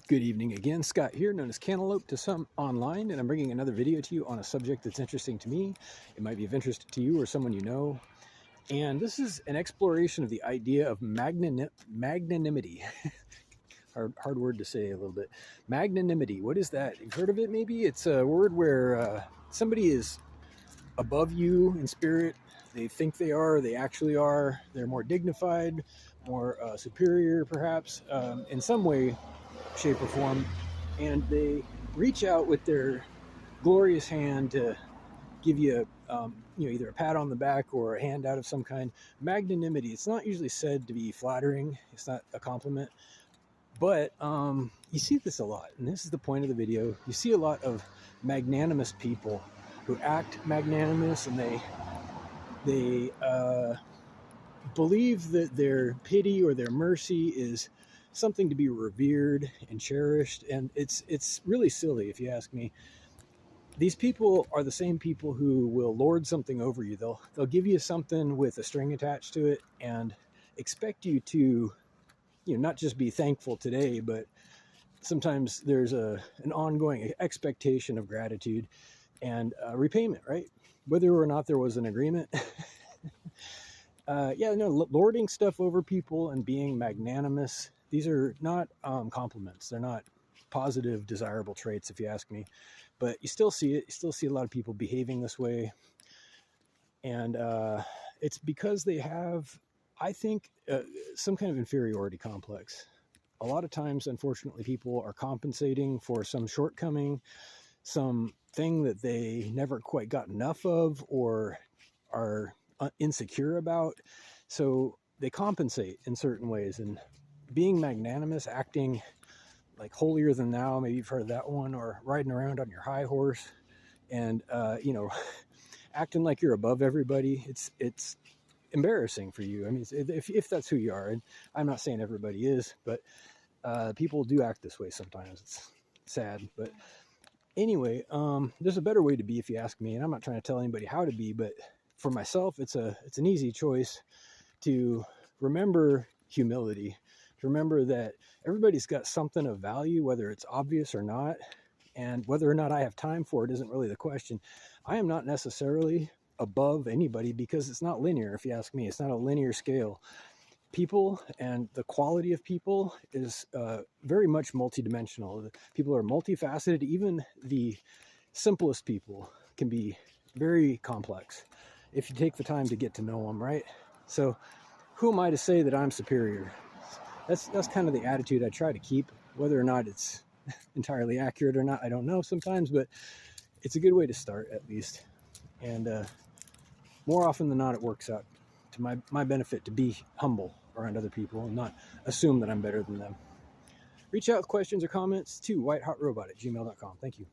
Good evening again, Scott here, known as Cantaloupe to some online, and I'm bringing another video to you on a subject that's interesting to me. It might be of interest to you or someone you know. And this is an exploration of the idea of magnanimity. hard word to say a little bit. Magnanimity, what is that? You've heard of it maybe? It's a word where somebody is above you in spirit. They think they are, they actually are. They're more dignified, more superior perhaps, in some way, shape, or form, and they reach out with their glorious hand to give you, either a pat on the back or a handout of some kind. Magnanimity. It's not usually said to be flattering. It's not a compliment, but you see this a lot, and this is the point of the video. You see a lot of magnanimous people who act magnanimous, and they believe that their pity or their mercy is something to be revered and cherished, and it's really silly if you ask me. These people are the same people who will lord something over you. They'll give you something with a string attached to it and expect you to, not just be thankful today, but sometimes there's an ongoing expectation of gratitude and repayment, right? Whether or not there was an agreement. Lording stuff over people and being magnanimous, these are not compliments. They're not positive, desirable traits, if you ask me. But you still see it. You still see a lot of people behaving this way. And it's because they have, I think, some kind of inferiority complex. A lot of times, unfortunately, people are compensating for some shortcoming, some thing that they never quite got enough of or are insecure about. So they compensate in certain ways, and being magnanimous, acting like holier than thou, maybe you've heard of that one, or riding around on your high horse and acting like you're above everybody. It's embarrassing for you. I mean, if that's who you are, and I'm not saying everybody is, but people do act this way sometimes. It's sad, but anyway, there's a better way to be, if you ask me, and I'm not trying to tell anybody how to be, but for myself, it's an easy choice to remember humility, to remember that everybody's got something of value, whether it's obvious or not, and whether or not I have time for it isn't really the question. I am not necessarily above anybody because it's not linear, if you ask me. It's not a linear scale. People and the quality of people is very much multidimensional. People are multifaceted. Even the simplest people can be very complex if you take the time to get to know them, right? So who am I to say that I'm superior? That's kind of the attitude I try to keep. Whether or not it's entirely accurate or not, I don't know sometimes, but it's a good way to start, at least. And more often than not, it works out to my benefit to be humble around other people and not assume that I'm better than them. Reach out with questions or comments to whitehotrobot@gmail.com. Thank you.